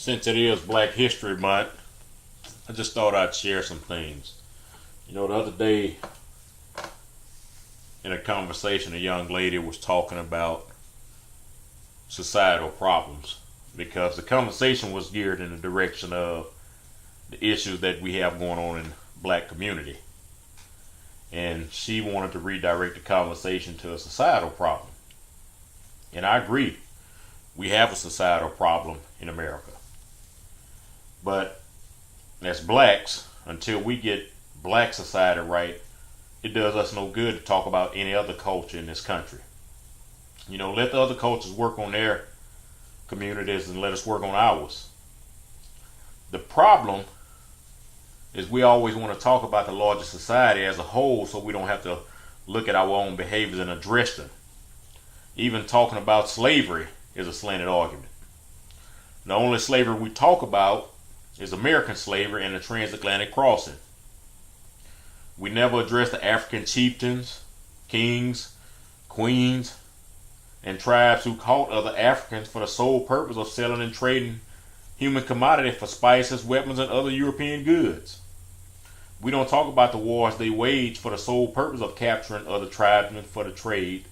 Since it is Black History Month, I just thought I'd share some things. You know, the other day in a conversation, a young lady was talking about societal problems because the conversation was geared in the direction of the issues that we have going on in the black community. And she wanted to redirect the conversation to a societal problem. And I agree, we have a societal problem in America. But as blacks, until we get black society right, it does us no good to talk about any other culture in this country. You know, let the other cultures work on their communities and let us work on ours. The problem is we always want to talk about the larger society as a whole so we don't have to look at our own behaviors and address them. Even talking about slavery is a slanted argument. The only slavery we talk about is American slavery and the transatlantic crossing. We never address the African chieftains, kings, queens, and tribes who caught other Africans for the sole purpose of selling and trading human commodity for spices, weapons, and other European goods. We don't talk about the wars they waged for the sole purpose of capturing other tribesmen for the trade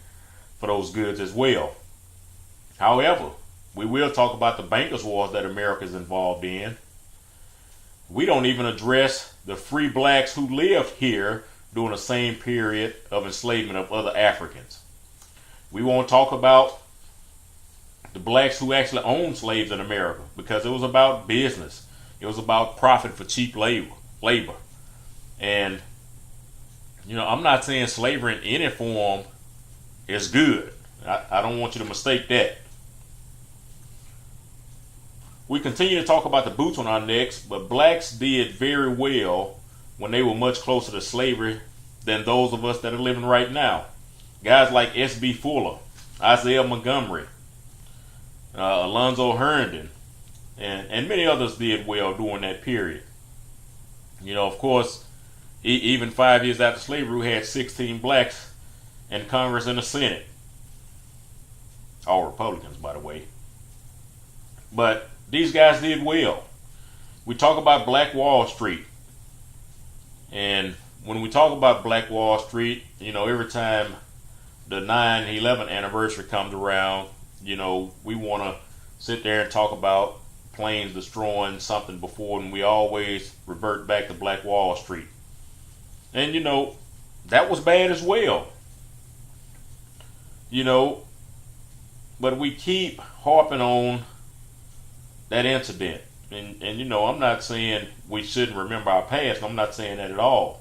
for those goods as well. However, we will talk about the bankers' wars that America is involved in. We don't even address the free blacks who lived here during the same period of enslavement of other Africans. We won't talk about the blacks who actually owned slaves in America because it was about business. It was about profit for cheap labor. And, you know, I'm not saying slavery in any form is good. I don't want you to mistake that. We continue to talk about the boots on our necks, but blacks did very well when they were much closer to slavery than those of us that are living right now. Guys like S.B. Fuller, Isaiah Montgomery, Alonzo Herndon, and many others did well during that period. You know, of course, even 5 years after slavery, we had 16 blacks in Congress and the Senate. All Republicans, by the way. But these guys did well. We talk about Black Wall Street. And when we talk about Black Wall Street, you know, every time the 9/11 anniversary comes around, you know, we want to sit there and talk about planes destroying something before, and we always revert back to Black Wall Street. And, you know, that was bad as well. You know, but we keep harping on that incident. And you know, I'm not saying we shouldn't remember our past. I'm not saying that at all.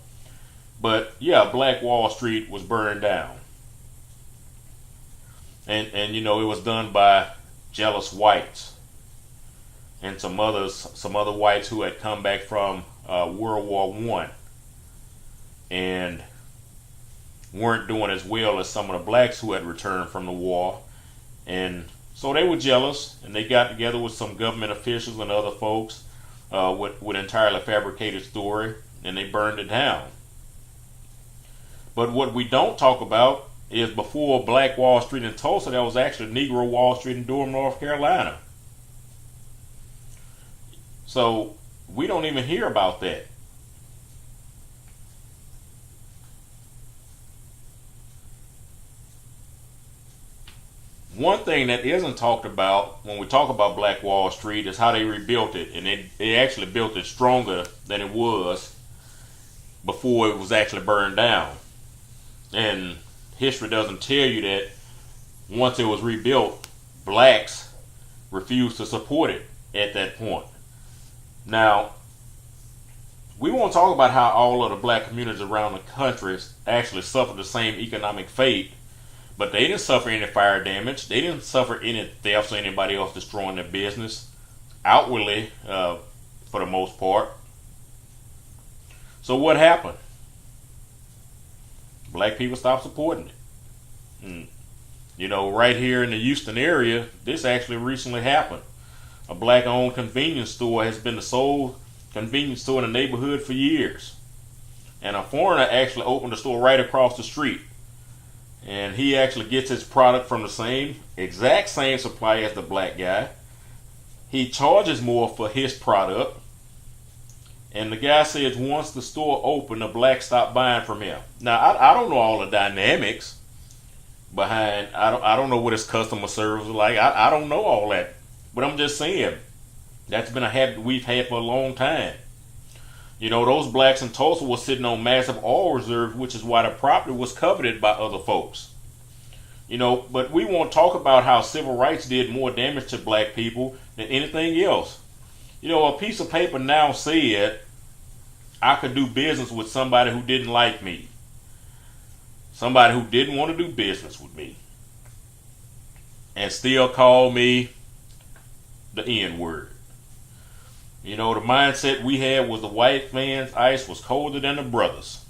But yeah, Black Wall Street was burned down. And you know, it was done by jealous whites and some other whites who had come back from World War I and weren't doing as well as some of the blacks who had returned from the war. And so they were jealous, and they got together with some government officials and other folks with entirely fabricated story, and they burned it down. But what we don't talk about is before Black Wall Street in Tulsa, there was actually Negro Wall Street in Durham, North Carolina. So we don't even hear about that. One thing that isn't talked about when we talk about Black Wall Street is how they rebuilt it. And they actually built it stronger than it was before it was actually burned down. And history doesn't tell you that once it was rebuilt, blacks refused to support it at that point. Now, we won't talk about how all of the black communities around the country actually suffered the same economic fate. But they didn't suffer any fire damage. They didn't suffer any thefts or anybody else destroying their business outwardly, for the most part. So what happened? Black people stopped supporting it. And, you know, right here in the Houston area, this actually recently happened. A black-owned convenience store has been the sole convenience store in the neighborhood for years. And a foreigner actually opened a store right across the street. And he actually gets his product from the exact same supplier as the black guy. He charges more for his product. And the guy says once the store opened, the blacks stopped buying from him. Now, I don't know all the dynamics behind, I don't know what his customer service is like. I don't know all that. But I'm just saying, that's been a habit we've had for a long time. You know, those blacks in Tulsa were sitting on massive oil reserves, which is why the property was coveted by other folks. You know, but we won't talk about how civil rights did more damage to black people than anything else. You know, a piece of paper now said I could do business with somebody who didn't like me. Somebody who didn't want to do business with me. And still call me the N-word. You know, the mindset we had was the white man's ice was colder than the brothers.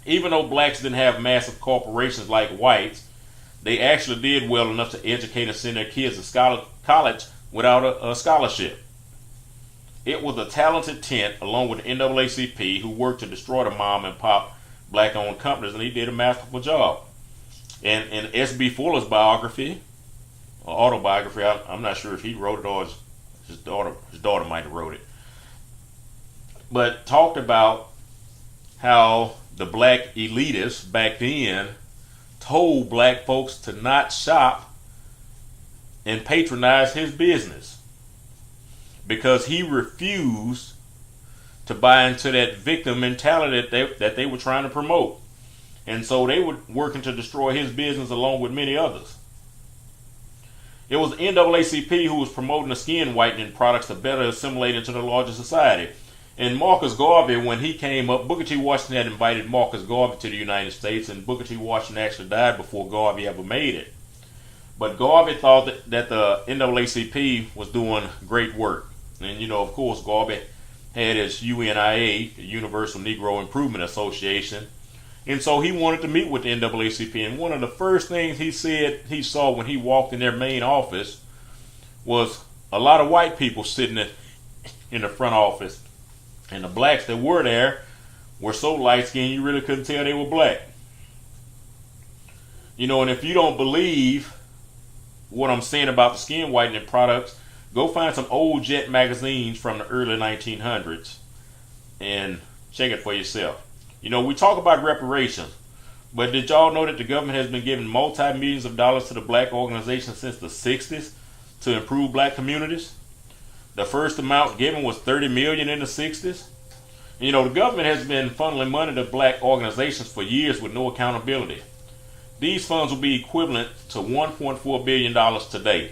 Even though blacks didn't have massive corporations like whites, they actually did well enough to educate and send their kids to college without a scholarship. It was a talented tent along with the NAACP who worked to destroy the mom and pop black-owned companies, and he did a masterful job. And in S.B. Fuller's biography, or autobiography, I'm not sure if he wrote it or his daughter might have wrote it, but talked about how the black elitists back then told black folks to not shop and patronize his business because he refused to buy into that victim mentality that they were trying to promote. And so they were working to destroy his business along with many others. It was the NAACP who was promoting the skin whitening products to better assimilate into the larger society. And Marcus Garvey, when he came up, Booker T. Washington had invited Marcus Garvey to the United States, and Booker T. Washington actually died before Garvey ever made it. But Garvey thought that the NAACP was doing great work. And, you know, of course, Garvey had his UNIA, the Universal Negro Improvement Association. And so he wanted to meet with the NAACP. And one of the first things he said he saw when he walked in their main office was a lot of white people sitting in the front office. And the blacks that were there were so light-skinned you really couldn't tell they were black. You know, and if you don't believe what I'm saying about the skin whitening products, go find some old Jet magazines from the early 1900s and check it for yourself. You know, we talk about reparations, but did y'all know that the government has been giving multi-millions of dollars to the black organizations since the 60s to improve black communities? The first amount given was $30 million in the 60s. You know, the government has been funneling money to black organizations for years with no accountability. These funds will be equivalent to $1.4 billion today.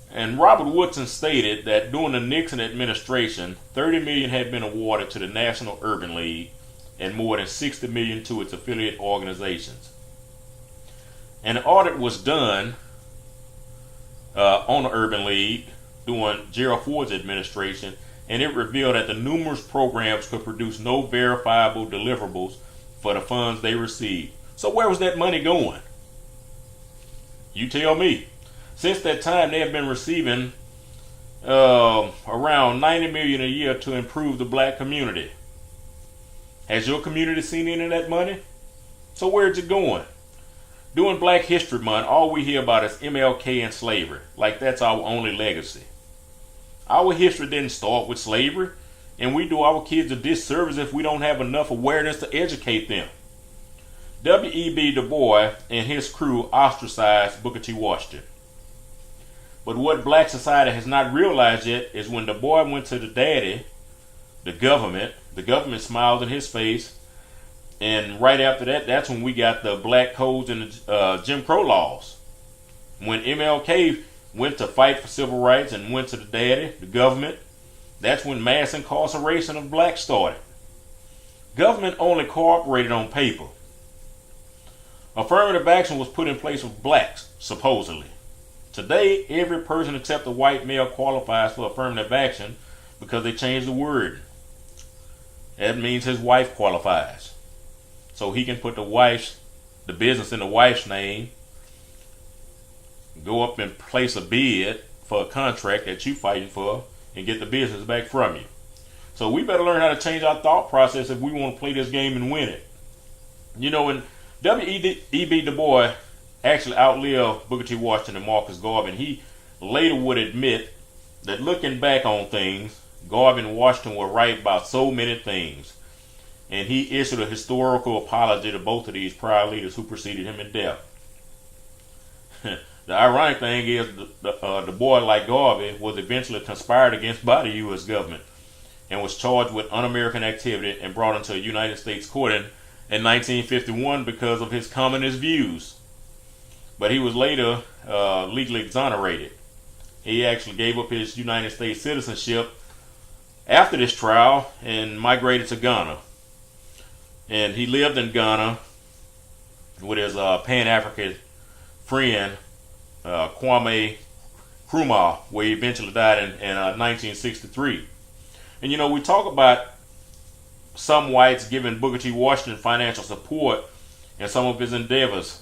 And Robert Woodson stated that during the Nixon administration, $30 million had been awarded to the National Urban League and more than $60 million to its affiliate organizations. An audit was done on the Urban League during Gerald Ford's administration, and it revealed that the numerous programs could produce no verifiable deliverables for the funds they received. So where was that money going? You tell me. Since that time, they have been receiving around $90 million a year to improve the black community. Has your community seen any of that money? So where's it going? During Black History Month, all we hear about is MLK and slavery, like that's our only legacy. Our history didn't start with slavery, and we do our kids a disservice if we don't have enough awareness to educate them. W.E.B. Du Bois and his crew ostracized Booker T. Washington. But what black society has not realized yet is when Du Bois went to the daddy, the government smiled in his face, and right after that, that's when we got the black codes and the Jim Crow laws. When MLK went to fight for civil rights and went to the daddy, the government, that's when mass incarceration of blacks started. Government only cooperated on paper. Affirmative action was put in place of blacks, supposedly. Today, every person except a white male qualifies for affirmative action because they changed the word. That means his wife qualifies. So he can put the business in the wife's name, go up and place a bid for a contract that you're fighting for, and get the business back from you. So we better learn how to change our thought process if we want to play this game and win it. You know, and W.E.B. Du Bois actually outlived Booker T. Washington and Marcus Garvey, and he later would admit that looking back on things, Garvey and Washington were right about so many things, and he issued a historical apology to both of these prior leaders who preceded him in death. The ironic thing is, the boy, like Garvey, was eventually conspired against by the U.S. government and was charged with un-American activity and brought into a United States court in 1951 because of his communist views. But he was later legally exonerated. He actually gave up his United States citizenship after this trial and migrated to Ghana. And he lived in Ghana with his Pan-African friend, Kwame Nkrumah, where he eventually died in 1963. And we talk about some whites giving Booker T. Washington financial support in some of his endeavors.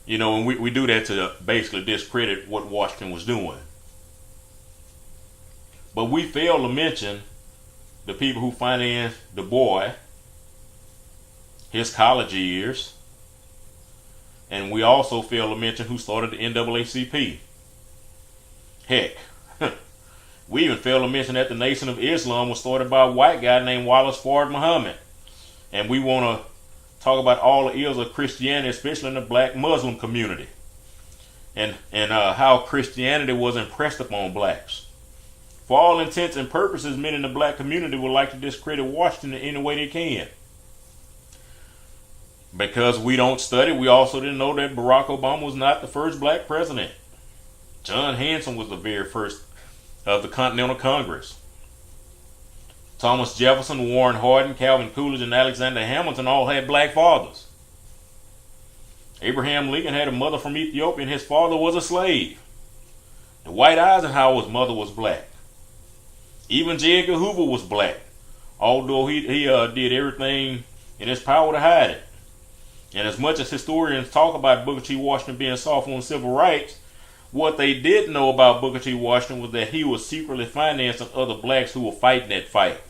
And we do that to basically discredit what Washington was doing. But we fail to mention the people who financed the boy, his college years, and we also fail to mention who started the NAACP. Heck, we even fail to mention that the Nation of Islam was started by a white guy named Wallace Fard Muhammad. And we want to talk about all the ills of Christianity, especially in the black Muslim community, and how Christianity was impressed upon blacks. For all intents and purposes, men in the black community would like to discredit Washington in any way they can. Because we don't study, we also didn't know that Barack Obama was not the first black president. John Hanson was the very first of the Continental Congress. Thomas Jefferson, Warren Harding, Calvin Coolidge, and Alexander Hamilton all had black fathers. Abraham Lincoln had a mother from Ethiopia and his father was a slave. Dwight Eisenhower's mother was black. Even J. Edgar Hoover was black, although he did everything in his power to hide it. And as much as historians talk about Booker T. Washington being soft on civil rights, what they did know about Booker T. Washington was that he was secretly financing other blacks who were fighting that fight.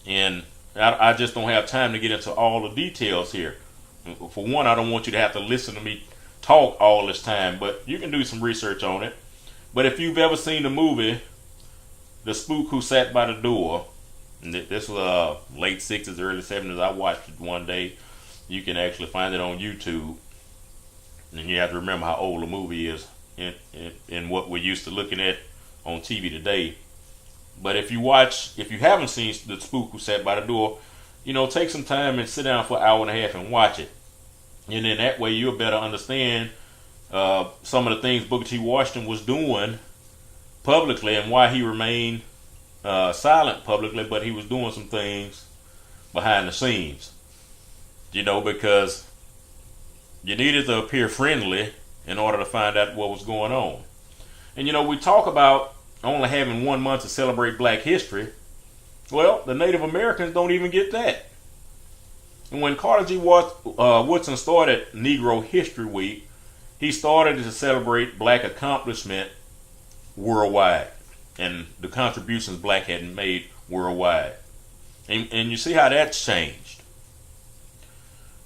And I just don't have time to get into all the details here. For one, I don't want you to have to listen to me talk all this time, but you can do some research on it. But if you've ever seen the movie The Spook Who Sat by the Door, and this was late 60s, early 70s, I watched it one day. You can actually find it on YouTube. And you have to remember how old the movie is in what we're used to looking at on TV today. But if you haven't seen The Spook Who Sat by the Door, take some time and sit down for an hour and a half and watch it. And then that way you'll better understand some of the things Booker T. Washington was doing publicly and why he remained silent publicly, but he was doing some things behind the scenes. Because you needed to appear friendly in order to find out what was going on. And we talk about only having 1 month to celebrate black history. Well, the Native Americans don't even get that. And when Carter G. Woodson started Negro History Week, he started to celebrate black accomplishment worldwide and the contributions black had made worldwide. And you see how that's changed.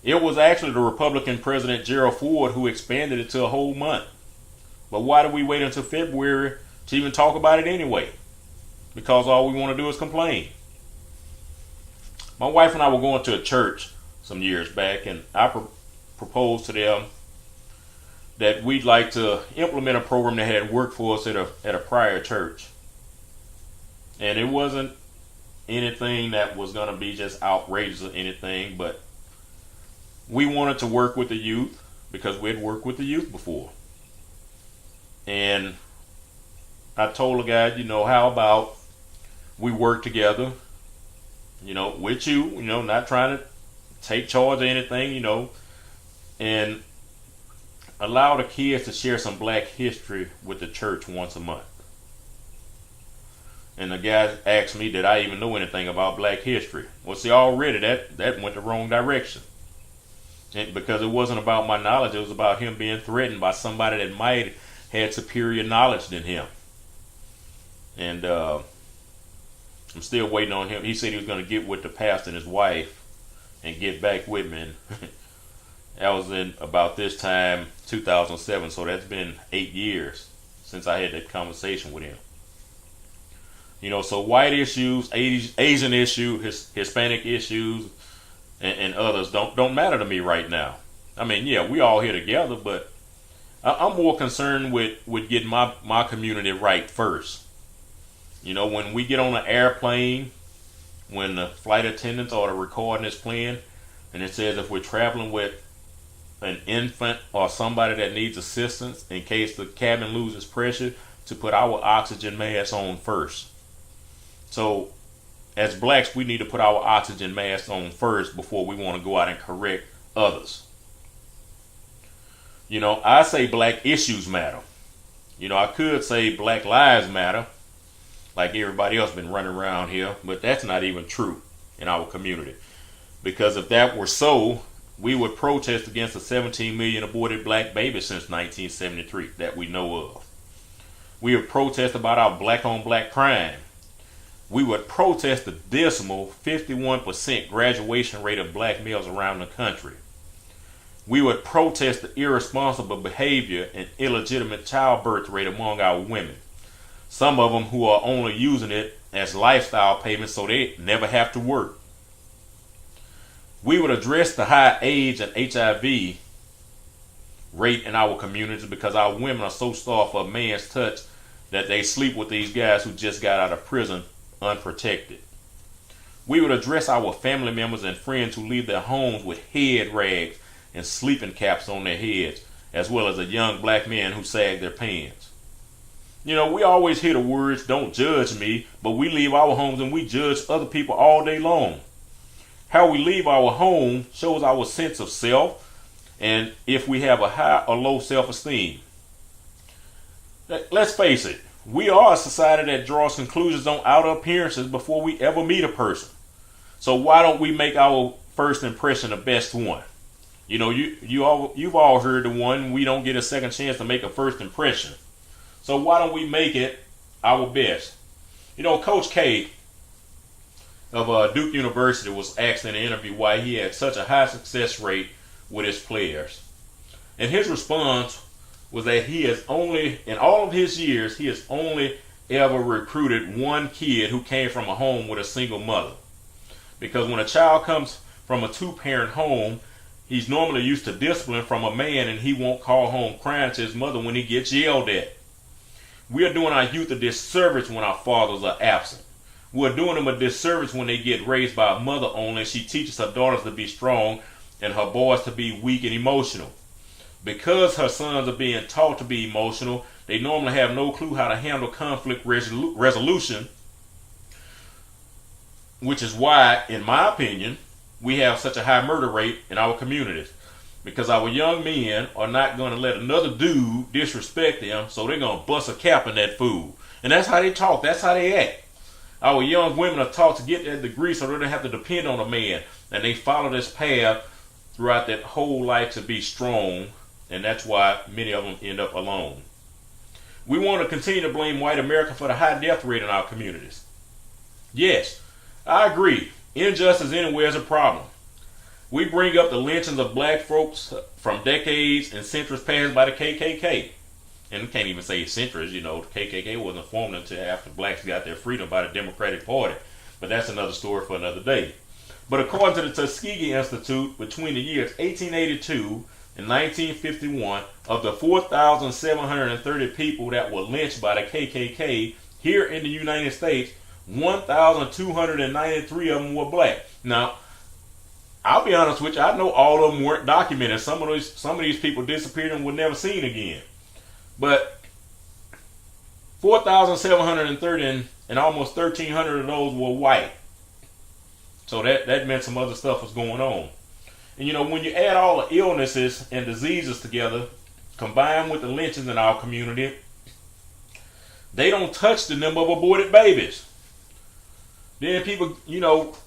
It was actually the Republican President Gerald Ford who expanded it to a whole month. But why did we wait until February to even talk about it anyway? Because all we want to do is complain. My wife and I were going to a church some years back, and I proposed to them that we'd like to implement a program that had worked for us at a prior church. And it wasn't anything that was going to be just outrageous or anything, but we wanted to work with the youth because we had worked with the youth before. And I told the guy, how about we work together, with you, not trying to take charge of anything, and allow the kids to share some black history with the church once a month. And the guy asked me, did I even know anything about black history? Well, see, already that went the wrong direction. Because it wasn't about my knowledge, it was about him being threatened by somebody that might had superior knowledge than him. And I'm still waiting on him. He said he was going to get with the pastor and his wife and get back with me. And that was in about this time 2007. So that's been 8 years since I had that conversation with him. So white issues, Asian issues, Hispanic issues, and others don't matter to me right now. I mean, yeah, we all here together, but I'm more concerned with getting my community right first. When we get on an airplane, when the flight attendants or the recording is playing, and it says if we're traveling with an infant or somebody that needs assistance in case the cabin loses pressure, to put our oxygen mask on first. So, as blacks, we need to put our oxygen masks on first before we want to go out and correct others. I say black issues matter. I could say Black Lives Matter, like everybody else been running around here, but that's not even true in our community. Because if that were so, we would protest against the 17 million aborted black babies since 1973 that we know of. We would protest about our black-on-black crime. We would protest the dismal 51% graduation rate of black males around the country. We would protest the irresponsible behavior and illegitimate childbirth rate among our women. Some of them who are only using it as lifestyle payments so they never have to work. We would address the high AIDS and HIV rate in our communities because our women are so starved for a man's touch that they sleep with these guys who just got out of prison unprotected. We would address our family members and friends who leave their homes with head rags and sleeping caps on their heads, as well as a young black man who sag their pants. We always hear the words, "Don't judge me," but we leave our homes and we judge other people all day long. How we leave our home shows our sense of self and if we have a high or low self-esteem. Let's face it, we are a society that draws conclusions on outer appearances before we ever meet a person. So why don't we make our first impression the best one? You've all heard the one, we don't get a second chance to make a first impression. So why don't we make it our best? Coach K of Duke University was asked in an interview why he had such a high success rate with his players. And his response was that he has only, in all of his years, he has only ever recruited one kid who came from a home with a single mother. Because when a child comes from a two-parent home, he's normally used to discipline from a man and he won't call home crying to his mother when he gets yelled at. We are doing our youth a disservice when our fathers are absent. We're doing them a disservice when they get raised by a mother only and she teaches her daughters to be strong and her boys to be weak and emotional. Because her sons are being taught to be emotional, they normally have no clue how to handle conflict resolution, which is why, in my opinion, we have such a high murder rate in our communities. Because our young men are not going to let another dude disrespect them, so they're going to bust a cap in that fool. And that's how they talk. That's how they act. Our young women are taught to get that degree so they don't have to depend on a man. And they follow this path throughout their whole life to be strong. And that's why many of them end up alone. We want to continue to blame white America for the high death rate in our communities. Yes, I agree. Injustice anywhere is a problem. We bring up the lynchings of black folks from decades and centuries past by the KKK. And we can't even say centuries, the KKK wasn't formed until after blacks got their freedom by the Democratic Party. But that's another story for another day. But according to the Tuskegee Institute, between the years 1882 and 1951, of the 4,730 people that were lynched by the KKK here in the United States, 1,293 of them were black. Now, I'll be honest with you, I know all of them weren't documented. Some of these people disappeared and were never seen again. But 4,730 and almost 1,300 of those were white. So that meant some other stuff was going on. And when you add all the illnesses and diseases together, combined with the lynchings in our community, they don't touch the number of aborted babies. Then people,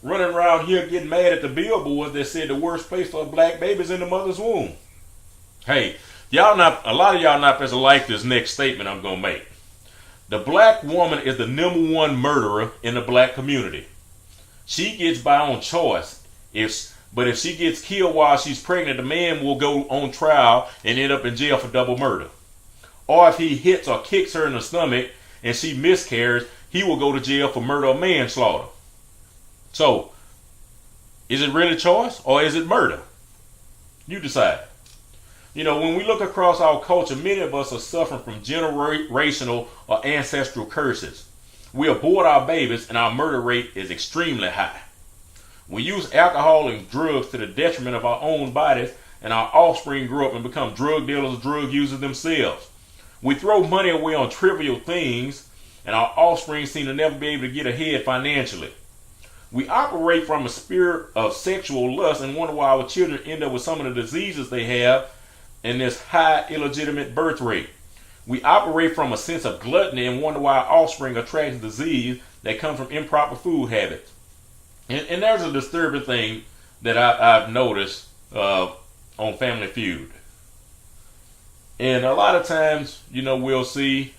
running around here getting mad at the billboards that said the worst place for a black baby is in the mother's womb. Hey, a lot of y'all not supposed to like this next statement I'm going to make. The black woman is the #1 murderer in the black community. She gets by on choice. If But if she gets killed while she's pregnant, the man will go on trial and end up in jail for double murder. Or if he hits or kicks her in the stomach and she miscarries, he will go to jail for murder or manslaughter. So, is it really choice or is it murder? You decide. You know, when we look across our culture, many of us are suffering from generational or ancestral curses. We abort our babies and our murder rate is extremely high. We use alcohol and drugs to the detriment of our own bodies, and our offspring grow up and become drug dealers or drug users themselves. We throw money away on trivial things, and our offspring seem to never be able to get ahead financially. We operate from a spirit of sexual lust and wonder why our children end up with some of the diseases they have and this high illegitimate birth rate. We operate from a sense of gluttony and wonder why our offspring attracts disease that comes from improper food habits. And there's a disturbing thing that I've noticed on Family Feud. And a lot of times, you know, we'll see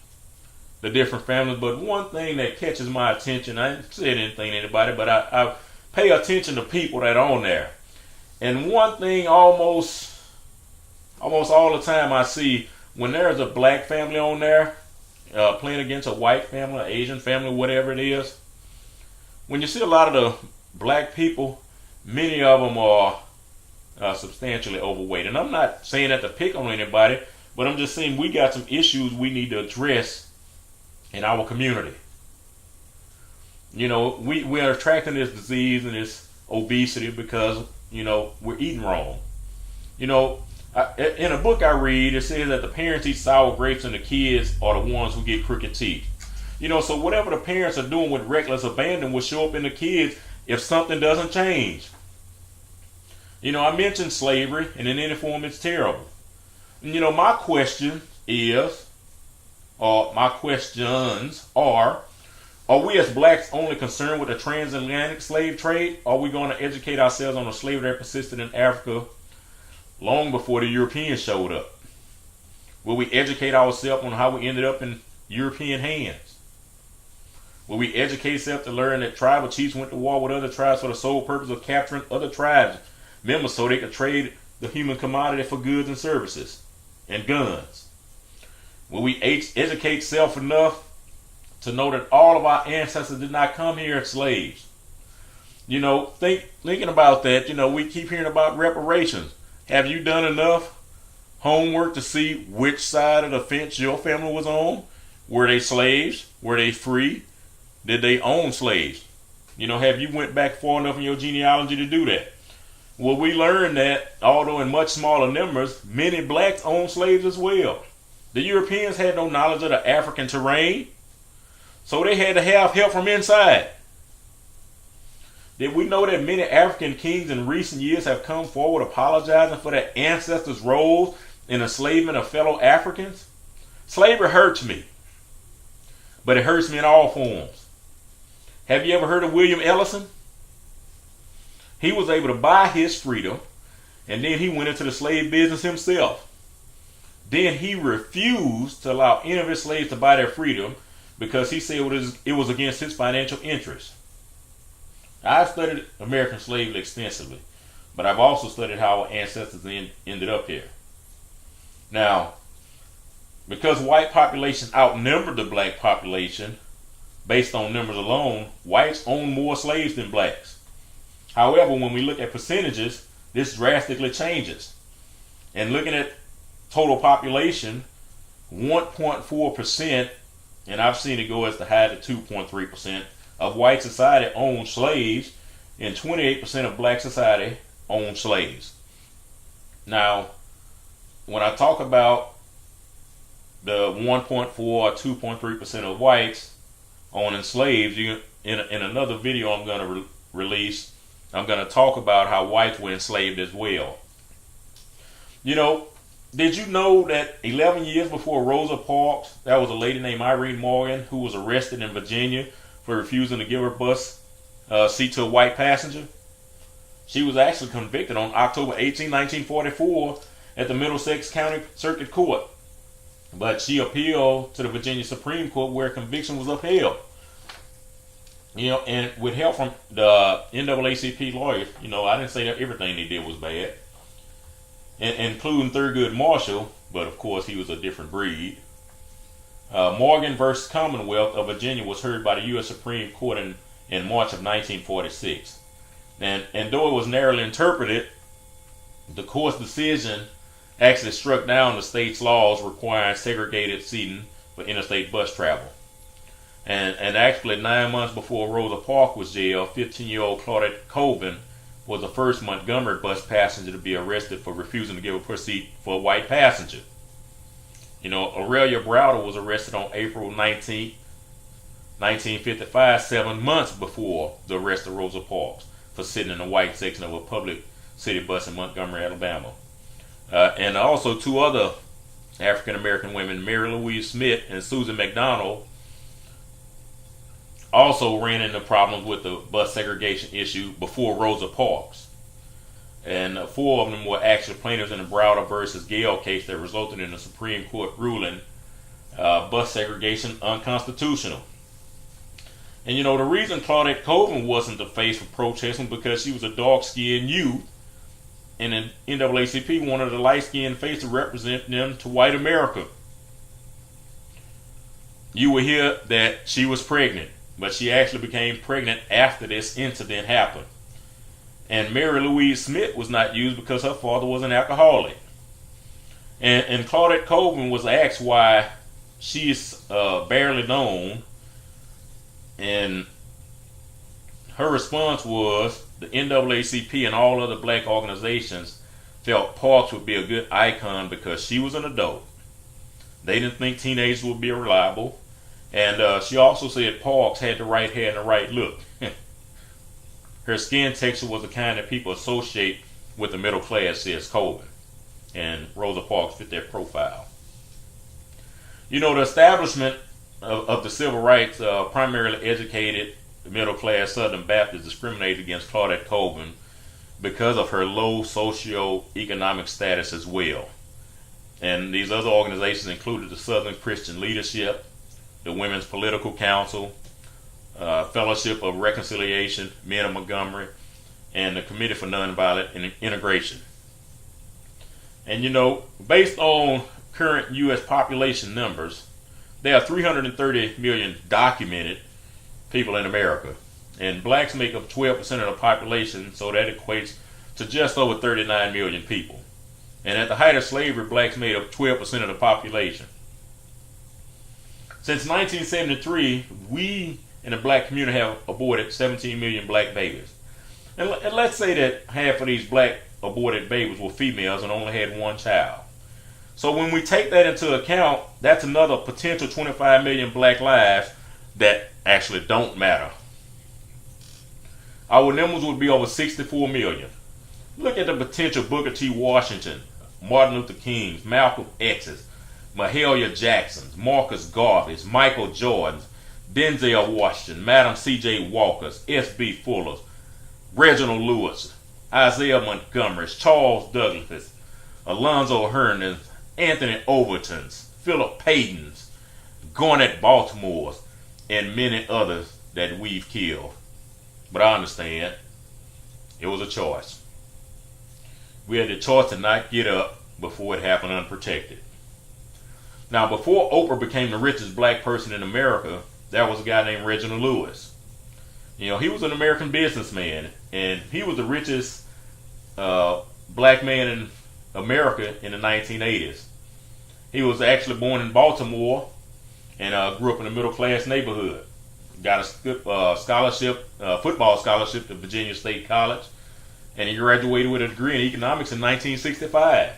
the different families, but one thing that catches my attention, I ain't said anything to anybody, but I pay attention to people that are on there. And one thing almost all the time I see, when there's a black family on there playing against a white family, an Asian family, whatever it is, when you see a lot of the black people, many of them are substantially overweight. And I'm not saying that to pick on anybody, but I'm just saying we got some issues we need to address in our community. You know, we are attracting this disease and this obesity because, you know, we're eating wrong. You know, in a book I read, it says that the parents eat sour grapes and the kids are the ones who get crooked teeth. You know, so whatever the parents are doing with reckless abandon will show up in the kids if something doesn't change. You know, I mentioned slavery, and in any form it's terrible. And, you know, my question is, or my questions are we as blacks only concerned with the transatlantic slave trade? Or are we going to educate ourselves on the slavery that persisted in Africa long before the Europeans showed up? Will we educate ourselves on how we ended up in European hands? Will we educate ourselves to learn that tribal chiefs went to war with other tribes for the sole purpose of capturing other tribes members so they could trade the human commodity for goods and services and guns? Will we educate self enough to know that all of our ancestors did not come here as slaves? You know, thinking about that, you know, we keep hearing about reparations. Have you done enough homework to see which side of the fence your family was on? Were they slaves? Were they free? Did they own slaves? You know, have you went back far enough in your genealogy to do that? Well, we learned that, although in much smaller numbers, many blacks owned slaves as well. The Europeans had no knowledge of the African terrain, so they had to have help from inside. Did we know that many African kings in recent years have come forward apologizing for their ancestors' roles in enslavement of fellow Africans? Slavery hurts me, but it hurts me in all forms. Have you ever heard of William Ellison? He was able to buy his freedom, and then he went into the slave business himself. Then he refused to allow any of his slaves to buy their freedom because he said it was against his financial interests. I've studied American slavery extensively, but I've also studied how our ancestors ended up here. Now, because white population outnumbered the black population, based on numbers alone, whites own more slaves than blacks. However, when we look at percentages, this drastically changes. And looking at total population, 1.4%, and I've seen it go as high to 2.3%, of white society owned slaves, and 28% of black society owned slaves. Now, when I talk about the 1.4 or 2.3% of whites owning slaves, in another video I'm going to release, I'm going to talk about how whites were enslaved as well. You know, did you know that 11 years before Rosa Parks, that was a lady named Irene Morgan who was arrested in Virginia for refusing to give her bus seat to a white passenger? She was actually convicted on October 18, 1944 at the Middlesex County Circuit Court. But she appealed to the Virginia Supreme Court where conviction was upheld. And with help from the NAACP lawyers, I didn't say that everything they did was bad, including Thurgood Marshall, but of course he was a different breed. Morgan versus Commonwealth of Virginia was heard by the U.S. Supreme Court in March of 1946. And though it was narrowly interpreted, the court's decision actually struck down the state's laws requiring segregated seating for interstate bus travel. And actually, 9 months before Rosa Parks was jailed, 15-year-old Claudette Colvin was the first Montgomery bus passenger to be arrested for refusing to give a seat for a white passenger. Aurelia Browder was arrested on April 19, 1955, 7 months before the arrest of Rosa Parks for sitting in the white section of a public city bus in Montgomery, Alabama. And also two other African American women, Mary Louise Smith and Susan McDonald, also ran into problems with the bus segregation issue before Rosa Parks. And 4 of them were actually plaintiffs in the Browder versus Gale case that resulted in a Supreme Court ruling bus segregation unconstitutional. And the reason Claudette Colvin wasn't the face for protesting because she was a dark-skinned youth, and the NAACP wanted a light-skinned face to represent them to white America. You will hear that she was pregnant, but she actually became pregnant after this incident happened. And Mary Louise Smith was not used because her father was an alcoholic. And Claudette Colvin was asked why she's barely known, and her response was the NAACP and all other black organizations felt Parks would be a good icon because she was an adult. They didn't think teenagers would be reliable. And she also said Parks had the right hair and the right look. Her skin texture was the kind that people associate with the middle class, says Colvin. And Rosa Parks fit that profile. The establishment of the civil rights primarily educated the middle class Southern Baptists discriminated against Claudette Colvin because of her low socio-economic status as well. And these other organizations included the Southern Christian Leadership, the Women's Political Council, Fellowship of Reconciliation, Men of Montgomery, and the Committee for Nonviolent Integration. And based on current U.S. population numbers, there are 330 million documented people in America. And blacks make up 12% of the population, so that equates to just over 39 million people. And at the height of slavery, blacks made up 12% of the population. Since 1973, we in the black community have aborted 17 million black babies. And let's say that half of these black aborted babies were females and only had one child. So when we take that into account, that's another potential 25 million black lives that actually don't matter. Our numbers would be over 64 million. Look at the potential Booker T. Washington, Martin Luther Kings, Malcolm X's, Mahalia Jacksons, Marcus Garveys, Michael Jordans, Denzel Washington, Madam C.J. Walkers, S.B. Fullers, Reginald Lewis, Isaiah Montgomerys, Charles Douglases, Alonzo Hernans, Anthony Overtons, Philip Paytons, Garnett Baltimore's, and many others that we've killed. But I understand it was a choice. We had the choice to not get up before it happened unprotected. Now, before Oprah became the richest black person in America, there was a guy named Reginald Lewis. He was an American businessman, and he was the richest black man in America in the 1980s. He was actually born in Baltimore and grew up in a middle class neighborhood. Got a scholarship, football scholarship to Virginia State College, and he graduated with a degree in economics in 1965.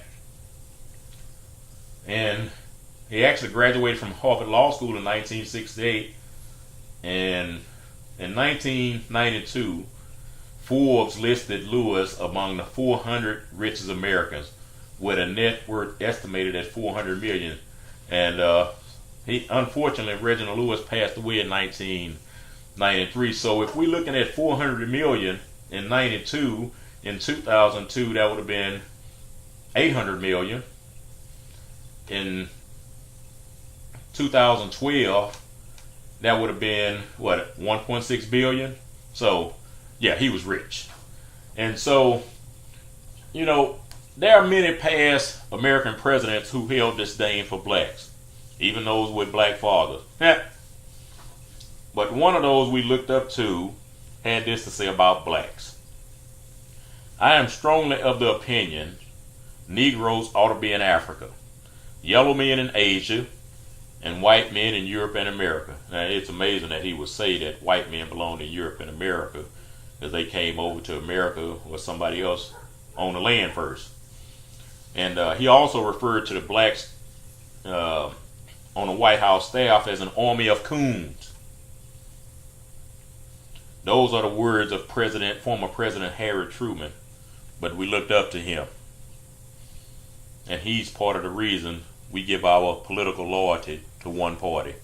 And he actually graduated from Harvard Law School in 1968. And in 1992, Forbes listed Lewis among the 400 richest Americans with a net worth estimated at $400 million. And unfortunately, Reginald Lewis passed away in 1993. So if we're looking at $400 million in 92, in 2002 that would have been $800 million. In 2012, that would have been what, 1.6 billion. So yeah, he was rich. And so, you know, there are many past American presidents who held disdain for blacks, even those with black fathers. But one of those we looked up to had this to say about blacks. I am strongly of the opinion Negroes ought to be in Africa, yellow men in Asia, and white men in Europe and America. Now, it's amazing that he would say that white men belong in Europe and America, because they came over to America with somebody else on the land first. And he also referred to the blacks on the White House staff as an army of coons. Those are the words of former President Harry Truman, but we looked up to him. And he's part of the reason we give our political loyalty to one party.